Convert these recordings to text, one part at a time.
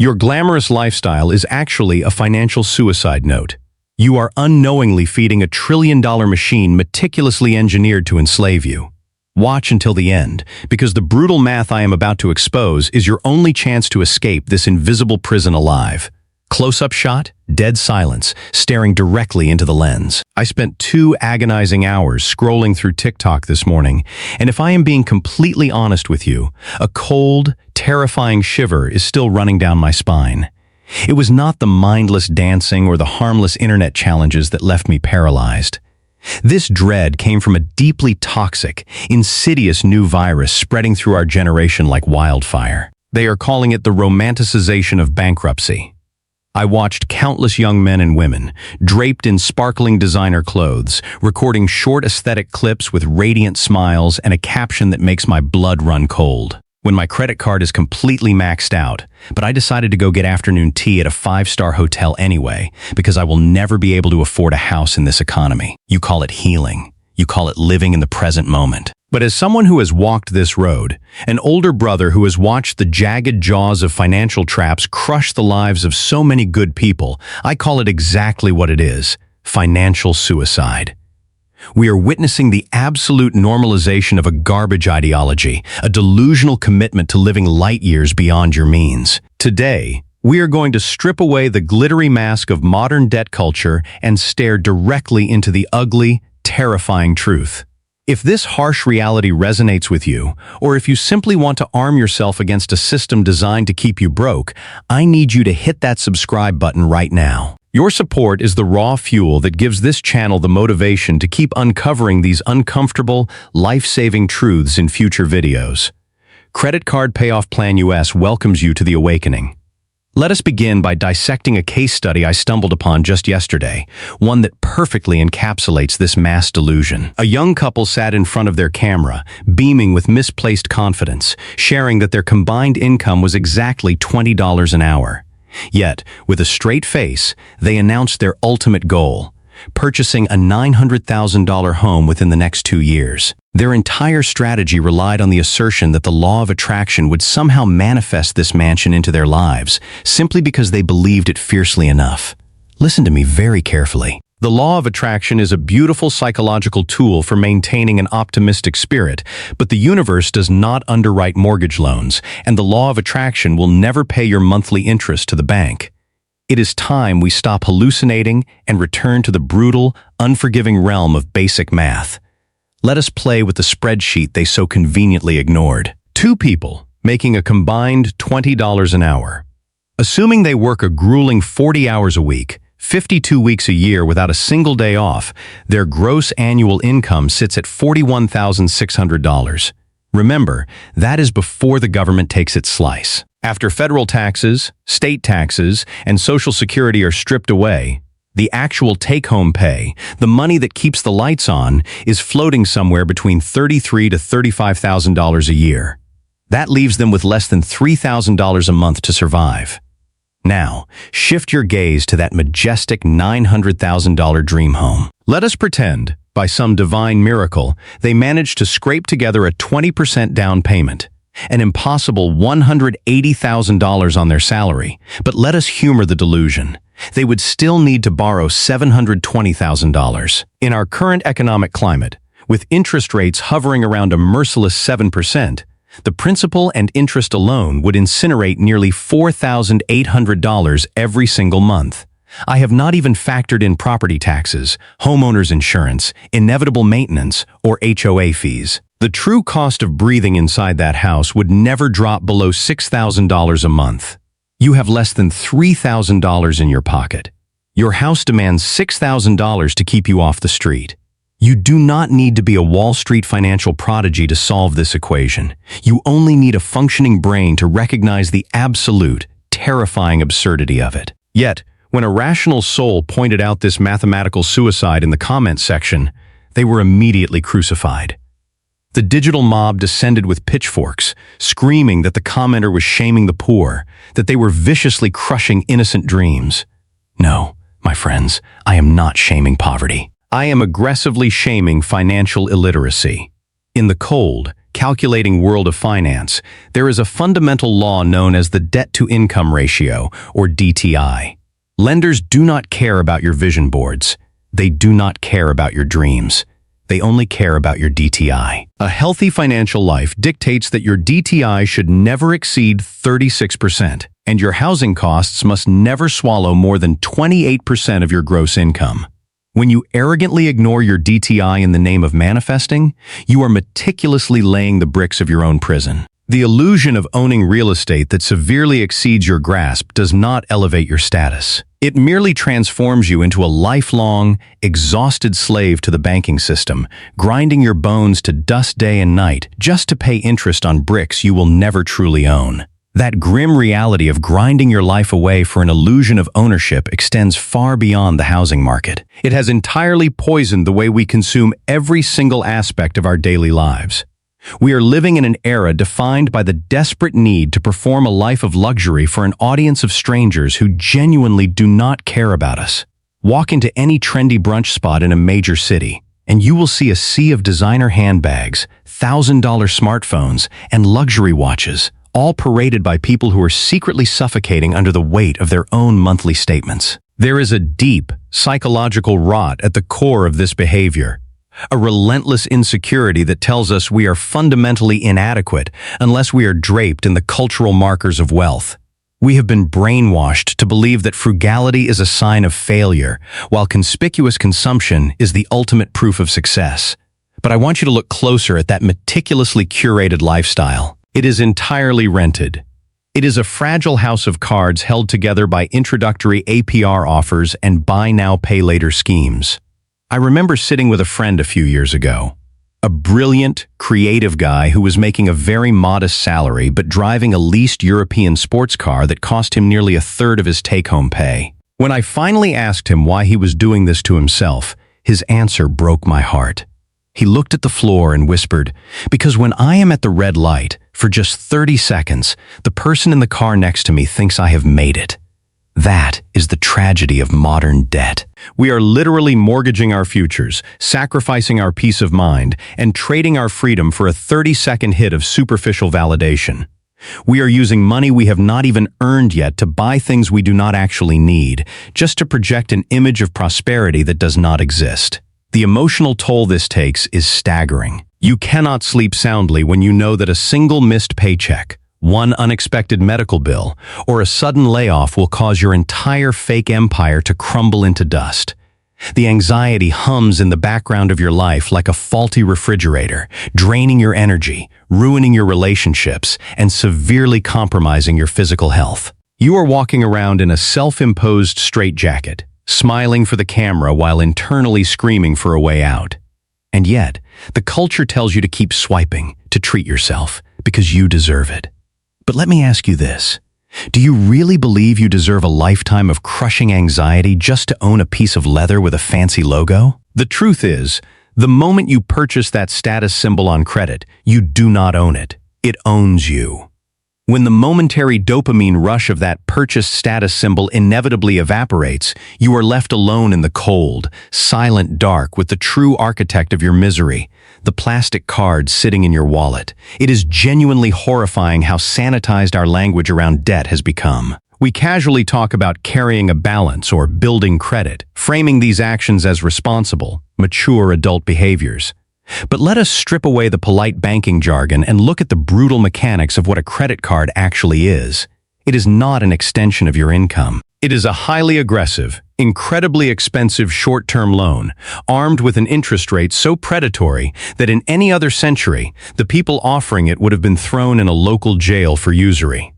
Your glamorous lifestyle is actually a financial suicide note. You are unknowingly feeding a trillion-dollar machine meticulously engineered to enslave you. Watch until the end, because the brutal math I am about to expose is your only chance to escape this invisible prison alive. Close-up shot, dead silence, staring directly into the lens. I spent 2 agonizing hours scrolling through TikTok this morning, and if I am being completely honest with you, a cold, terrifying shiver is still running down my spine. It was not the mindless dancing or the harmless internet challenges that left me paralyzed. This dread came from a deeply toxic, insidious new virus spreading through our generation like wildfire. They are calling it the romanticization of bankruptcy. I watched countless young men and women, draped in sparkling designer clothes, recording short aesthetic clips with radiant smiles and a caption that makes my blood run cold. When my credit card is completely maxed out, but I decided to go get afternoon tea at a 5-star hotel anyway, because I will never be able to afford a house in this economy. You call it healing. You call it living in the present moment. But as someone who has walked this road, an older brother who has watched the jagged jaws of financial traps crush the lives of so many good people, I call it exactly what it is: financial suicide. We are witnessing the absolute normalization of a garbage ideology, a delusional commitment to living light years beyond your means. Today, we are going to strip away the glittery mask of modern debt culture and stare directly into the ugly, terrifying truth. If this harsh reality resonates with you, or if you simply want to arm yourself against a system designed to keep you broke, I need you to hit that subscribe button right now. Your support is the raw fuel that gives this channel the motivation to keep uncovering these uncomfortable, life-saving truths in future videos. Credit Card Payoff Plan US welcomes you to the awakening. Let us begin by dissecting a case study I stumbled upon just yesterday, one that perfectly encapsulates this mass delusion. A young couple sat in front of their camera, beaming with misplaced confidence, sharing that their combined income was exactly $20 an hour. Yet, with a straight face, they announced their ultimate goal: purchasing a $900,000 home within the next 2 years. Their entire strategy relied on the assertion that the law of attraction would somehow manifest this mansion into their lives, simply because they believed it fiercely enough. Listen to me very carefully. The law of attraction is a beautiful psychological tool for maintaining an optimistic spirit, but the universe does not underwrite mortgage loans, and the law of attraction will never pay your monthly interest to the bank. It is time we stop hallucinating and return to the brutal, unforgiving realm of basic math. Let us play with the spreadsheet they so conveniently ignored. 2 people making a combined $20 an hour. Assuming they work a grueling 40 hours a week, 52 weeks a year without a single day off, their gross annual income sits at $41,600. Remember, that is before the government takes its slice. After federal taxes, state taxes, and Social Security are stripped away, the actual take-home pay, the money that keeps the lights on, is floating somewhere between $33,000 to $35,000 a year. That leaves them with less than $3,000 a month to survive. Now, shift your gaze to that majestic $900,000 dream home. Let us pretend, by some divine miracle, they managed to scrape together a 20% down payment, an impossible $180,000 on their salary. But let us humor the delusion. They would still need to borrow $720,000. In our current economic climate, with interest rates hovering around a merciless 7%, the principal and interest alone would incinerate nearly $4,800 every single month. I have not even factored in property taxes, homeowners insurance, inevitable maintenance, or HOA fees. The true cost of breathing inside that house would never drop below $6,000 a month. You have less than $3,000 in your pocket. Your house demands $6,000 to keep you off the street. You do not need to be a Wall Street financial prodigy to solve this equation. You only need a functioning brain to recognize the absolute, terrifying absurdity of it. Yet, when a rational soul pointed out this mathematical suicide in the comments section, they were immediately crucified. The digital mob descended with pitchforks, screaming that the commenter was shaming the poor, that they were viciously crushing innocent dreams. No, my friends, I am not shaming poverty. I am aggressively shaming financial illiteracy. In the cold, calculating world of finance, there is a fundamental law known as the debt-to-income ratio, or DTI. Lenders do not care about your vision boards. They do not care about your dreams. They only care about your DTI. A healthy financial life dictates that your DTI should never exceed 36%, and your housing costs must never swallow more than 28% of your gross income. When you arrogantly ignore your DTI in the name of manifesting, you are meticulously laying the bricks of your own prison. The illusion of owning real estate that severely exceeds your grasp does not elevate your status. It merely transforms you into a lifelong, exhausted slave to the banking system, grinding your bones to dust day and night just to pay interest on bricks you will never truly own. That grim reality of grinding your life away for an illusion of ownership extends far beyond the housing market. It has entirely poisoned the way we consume every single aspect of our daily lives. We are living in an era defined by the desperate need to perform a life of luxury for an audience of strangers who genuinely do not care about us. Walk into any trendy brunch spot in a major city, and you will see a sea of designer handbags, $1,000 smartphones, and luxury watches, all paraded by people who are secretly suffocating under the weight of their own monthly statements. There is a deep, psychological rot at the core of this behavior. A relentless insecurity that tells us we are fundamentally inadequate unless we are draped in the cultural markers of wealth. We have been brainwashed to believe that frugality is a sign of failure, while conspicuous consumption is the ultimate proof of success. But I want you to look closer at that meticulously curated lifestyle. It is entirely rented. It is a fragile house of cards held together by introductory APR offers and buy now, pay later schemes. I remember sitting with a friend a few years ago. A brilliant, creative guy who was making a very modest salary but driving a leased European sports car that cost him nearly a third of his take-home pay. When I finally asked him why he was doing this to himself, his answer broke my heart. He looked at the floor and whispered, "Because when I am at the red light, for just 30 seconds, the person in the car next to me thinks I have made it." That is the tragedy of modern debt. We are literally mortgaging our futures, sacrificing our peace of mind, and trading our freedom for a 30-second hit of superficial validation. We are using money we have not even earned yet to buy things we do not actually need, just to project an image of prosperity that does not exist. The emotional toll this takes is staggering. You cannot sleep soundly when you know that a single missed paycheck, one unexpected medical bill, or a sudden layoff will cause your entire fake empire to crumble into dust. The anxiety hums in the background of your life like a faulty refrigerator, draining your energy, ruining your relationships, and severely compromising your physical health. You are walking around in a self-imposed straitjacket, smiling for the camera while internally screaming for a way out. And yet, the culture tells you to keep swiping, to treat yourself, because you deserve it. But let me ask you this. Do you really believe you deserve a lifetime of crushing anxiety just to own a piece of leather with a fancy logo? The truth is, the moment you purchase that status symbol on credit, you do not own it. It owns you. When the momentary dopamine rush of that purchased status symbol inevitably evaporates, you are left alone in the cold, silent dark with the true architect of your misery, the plastic card sitting in your wallet. It is genuinely horrifying how sanitized our language around debt has become. We casually talk about carrying a balance or building credit, framing these actions as responsible, mature adult behaviors. But let us strip away the polite banking jargon and look at the brutal mechanics of what a credit card actually is. It is not an extension of your income. It is a highly aggressive, incredibly expensive short-term loan, armed with an interest rate so predatory that in any other century, the people offering it would have been thrown in a local jail for usury.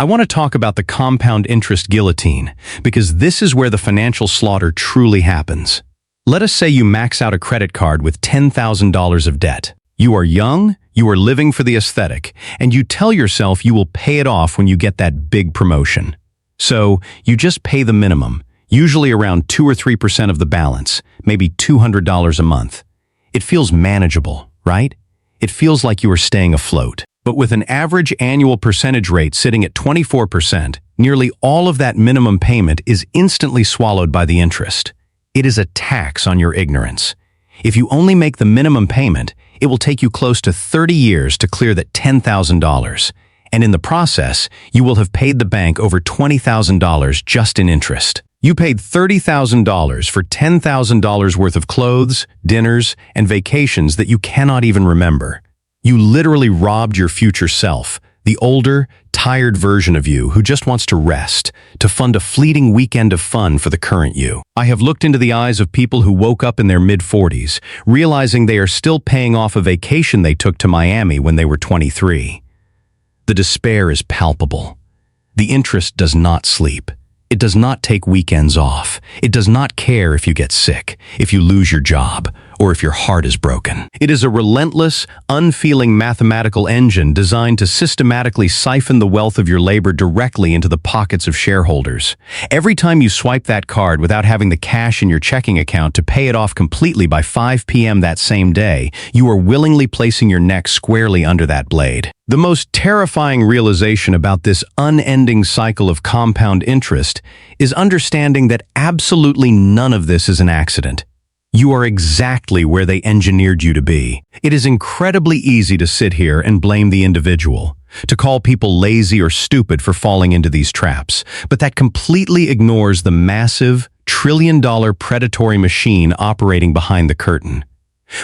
I want to talk about the compound interest guillotine, because this is where the financial slaughter truly happens. Let us say you max out a credit card with $10,000 of debt. You are young, you are living for the aesthetic, and you tell yourself you will pay it off when you get that big promotion. So, you just pay the minimum, usually around 2 or 3% of the balance, maybe $200 a month. It feels manageable, right? It feels like you are staying afloat. But with an average annual percentage rate sitting at 24%, nearly all of that minimum payment is instantly swallowed by the interest. It is a tax on your ignorance. If you only make the minimum payment, It will take you close to 30 years to clear that $10,000. And in the process, you will have paid the bank over $20,000 just in interest. You paid $30,000 for $10,000 worth of clothes, dinners, and vacations that you cannot even remember. You literally robbed your future self, the older, tired version of you who just wants to rest, to fund a fleeting weekend of fun for the current you. I have looked into the eyes of people who woke up in their mid-40s, realizing they are still paying off a vacation they took to Miami when they were 23. The despair is palpable. The interest does not sleep. It does not take weekends off. It does not care if you get sick, if you lose your job, or if your heart is broken. It is a relentless, unfeeling mathematical engine designed to systematically siphon the wealth of your labor directly into the pockets of shareholders. Every time you swipe that card without having the cash in your checking account to pay it off completely by 5 p.m. that same day, you are willingly placing your neck squarely under that blade. The most terrifying realization about this unending cycle of compound interest is understanding that absolutely none of this is an accident. You are exactly where they engineered you to be. It is incredibly easy to sit here and blame the individual, to call people lazy or stupid for falling into these traps, but that completely ignores the massive, trillion-dollar predatory machine operating behind the curtain.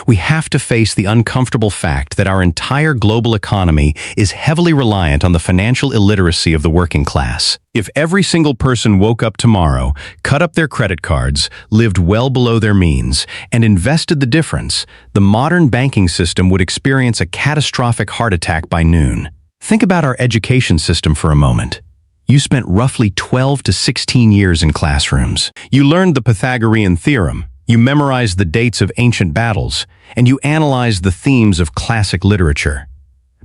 We have to face the uncomfortable fact that our entire global economy is heavily reliant on the financial illiteracy of the working class. If every single person woke up tomorrow, cut up their credit cards, lived well below their means, and invested the difference, the modern banking system would experience a catastrophic heart attack by noon. Think about our education system for a moment. You spent roughly 12 to 16 years in classrooms. You learned the Pythagorean theorem. You memorized the dates of ancient battles, and you analyzed the themes of classic literature.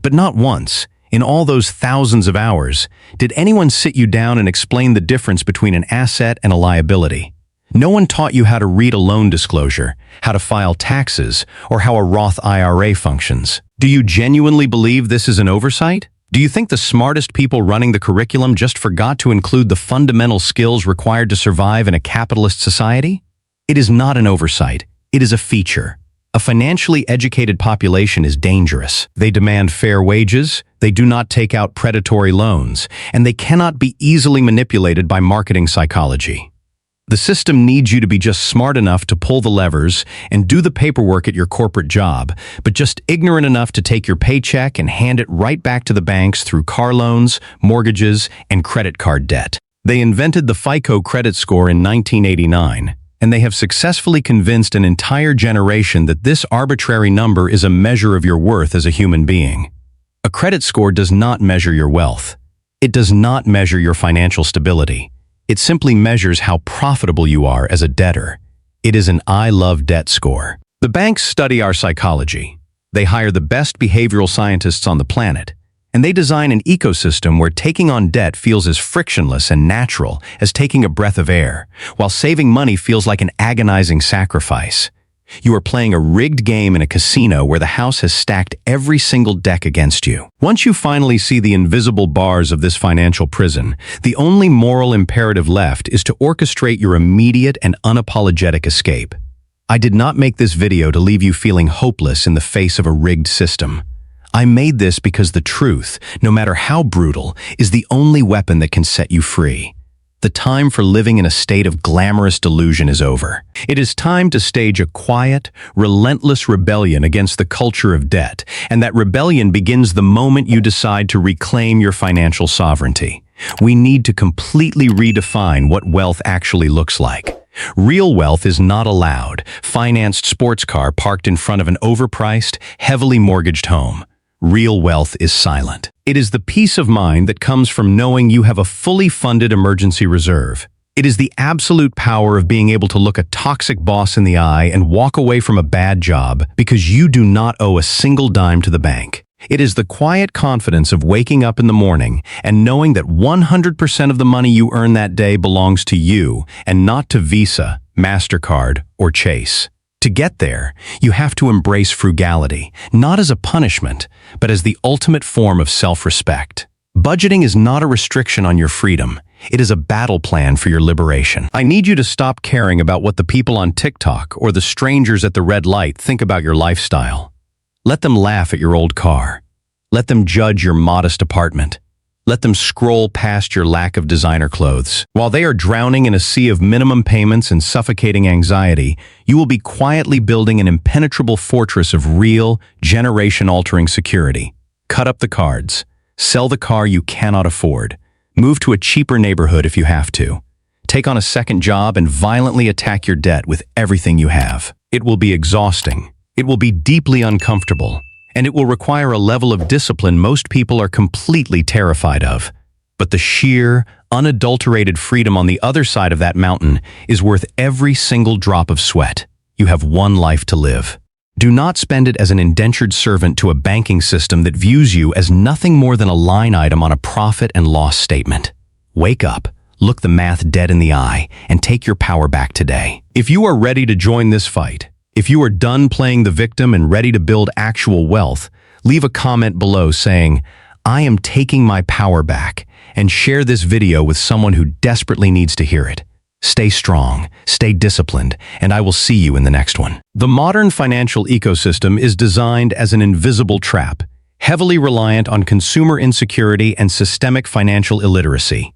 But not once, in all those thousands of hours, did anyone sit you down and explain the difference between an asset and a liability. No one taught you how to read a loan disclosure, how to file taxes, or how a Roth IRA functions. Do you genuinely believe this is an oversight? Do you think the smartest people running the curriculum just forgot to include the fundamental skills required to survive in a capitalist society? It is not an oversight. It is a feature. A financially educated population is dangerous. They demand fair wages, they do not take out predatory loans, and they cannot be easily manipulated by marketing psychology. The system needs you to be just smart enough to pull the levers and do the paperwork at your corporate job, but just ignorant enough to take your paycheck and hand it right back to the banks through car loans, mortgages, and credit card debt. They invented the FICO credit score in 1989. And they have successfully convinced an entire generation that this arbitrary number is a measure of your worth as a human being. A credit score does not measure your wealth. It does not measure your financial stability. It simply measures how profitable you are as a debtor. It is an I love debt score. The banks study our psychology. They hire the best behavioral scientists on the planet. And they design an ecosystem where taking on debt feels as frictionless and natural as taking a breath of air, while saving money feels like an agonizing sacrifice. You are playing a rigged game in a casino where the house has stacked every single deck against you. Once you finally see the invisible bars of this financial prison, the only moral imperative left is to orchestrate your immediate and unapologetic escape. I did not make this video to leave you feeling hopeless in the face of a rigged system. I made this because the truth, no matter how brutal, is the only weapon that can set you free. The time for living in a state of glamorous delusion is over. It is time to stage a quiet, relentless rebellion against the culture of debt, and that rebellion begins the moment you decide to reclaim your financial sovereignty. We need to completely redefine what wealth actually looks like. Real wealth is not a loud, financed sports car parked in front of an overpriced, heavily mortgaged home. Real wealth is silent. It is the peace of mind that comes from knowing you have a fully funded emergency reserve. It is the absolute power of being able to look a toxic boss in the eye and walk away from a bad job because you do not owe a single dime to the bank. It is the quiet confidence of waking up in the morning and knowing that 100% of the money you earn that day belongs to you and not to Visa, MasterCard, or Chase. To get there, you have to embrace frugality, not as a punishment, but as the ultimate form of self-respect. Budgeting is not a restriction on your freedom. It is a battle plan for your liberation. I need you to stop caring about what the people on TikTok or the strangers at the red light think about your lifestyle. Let them laugh at your old car. Let them judge your modest apartment. Let them scroll past your lack of designer clothes. While they are drowning in a sea of minimum payments and suffocating anxiety, you will be quietly building an impenetrable fortress of real, generation-altering security. Cut up the cards. Sell the car you cannot afford. Move to a cheaper neighborhood if you have to. Take on a second job and violently attack your debt with everything you have. It will be exhausting. It will be deeply uncomfortable. And it will require a level of discipline most people are completely terrified of. But the sheer, unadulterated freedom on the other side of that mountain is worth every single drop of sweat. You have one life to live. Do not spend it as an indentured servant to a banking system that views you as nothing more than a line item on a profit and loss statement. Wake up, look the math dead in the eye, and take your power back today. If you are ready to join this fight, if you are done playing the victim and ready to build actual wealth, leave a comment below saying, "I am taking my power back," and share this video with someone who desperately needs to hear it. Stay strong, stay disciplined, and I will see you in the next one. The modern financial ecosystem is designed as an invisible trap, heavily reliant on consumer insecurity and systemic financial illiteracy.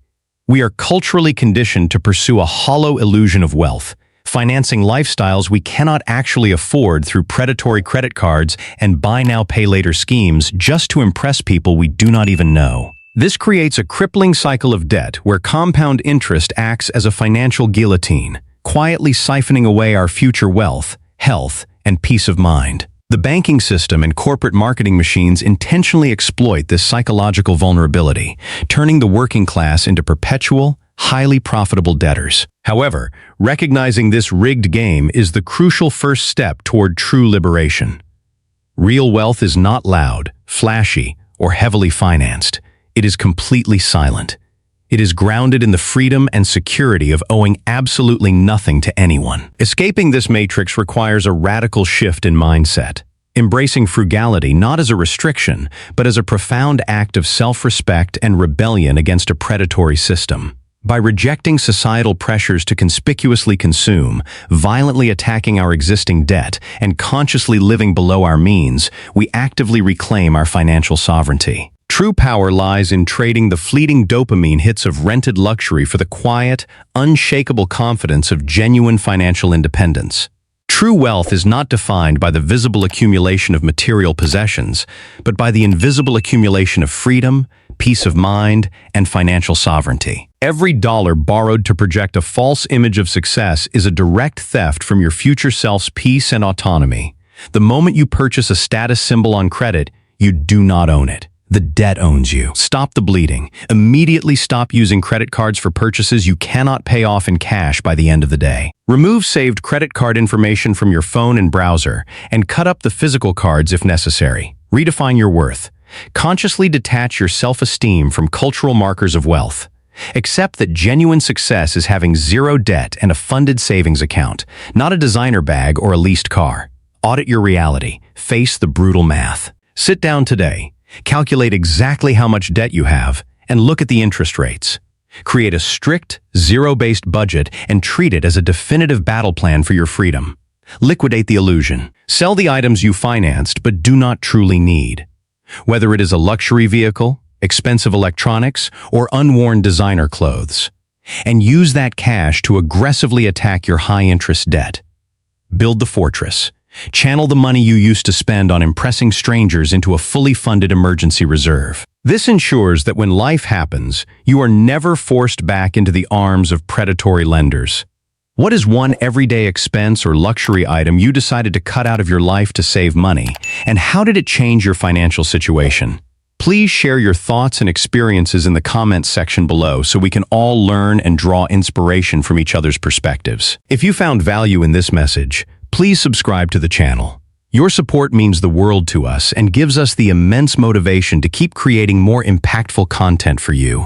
We are culturally conditioned to pursue a hollow illusion of wealth, financing lifestyles we cannot actually afford through predatory credit cards and buy now pay later schemes just to impress people we do not even know. This creates a crippling cycle of debt where compound interest acts as a financial guillotine, quietly siphoning away our future wealth, health, and peace of mind. The banking system and corporate marketing machines intentionally exploit this psychological vulnerability, turning the working class into perpetual, highly profitable debtors. However, recognizing this rigged game is the crucial first step toward true liberation. Real wealth is not loud, flashy, or heavily financed. It is completely silent. It is grounded in the freedom and security of owing absolutely nothing to anyone. Escaping this matrix requires a radical shift in mindset, embracing frugality not as a restriction, but as a profound act of self-respect and rebellion against a predatory system. By rejecting societal pressures to conspicuously consume, violently attacking our existing debt, and consciously living below our means, we actively reclaim our financial sovereignty. True power lies in trading the fleeting dopamine hits of rented luxury for the quiet, unshakable confidence of genuine financial independence. True wealth is not defined by the visible accumulation of material possessions, but by the invisible accumulation of freedom, peace of mind, and financial sovereignty. Every dollar borrowed to project a false image of success is a direct theft from your future self's peace and autonomy. The moment you purchase a status symbol on credit, you do not own it. The debt owns you. Stop the bleeding. Immediately stop using credit cards for purchases you cannot pay off in cash by the end of the day. Remove saved credit card information from your phone and browser, and cut up the physical cards if necessary. Redefine your worth. Consciously detach your self-esteem from cultural markers of wealth. Accept that genuine success is having zero debt and a funded savings account, not a designer bag or a leased car. Audit your reality. Face the brutal math. Sit down today. Calculate exactly how much debt you have, and look at the interest rates. Create a strict, zero-based budget and treat it as a definitive battle plan for your freedom. Liquidate the illusion. Sell the items you financed but do not truly need. Whether it is a luxury vehicle, expensive electronics, or unworn designer clothes. And use that cash to aggressively attack your high-interest debt. Build the fortress. Channel the money you used to spend on impressing strangers into a fully funded emergency reserve. This ensures that when life happens, you are never forced back into the arms of predatory lenders. What is one everyday expense or luxury item you decided to cut out of your life to save money, and how did it change your financial situation? Please share your thoughts and experiences in the comments section below so we can all learn and draw inspiration from each other's perspectives. If you found value in this message, please subscribe to the channel. Your support means the world to us and gives us the immense motivation to keep creating more impactful content for you.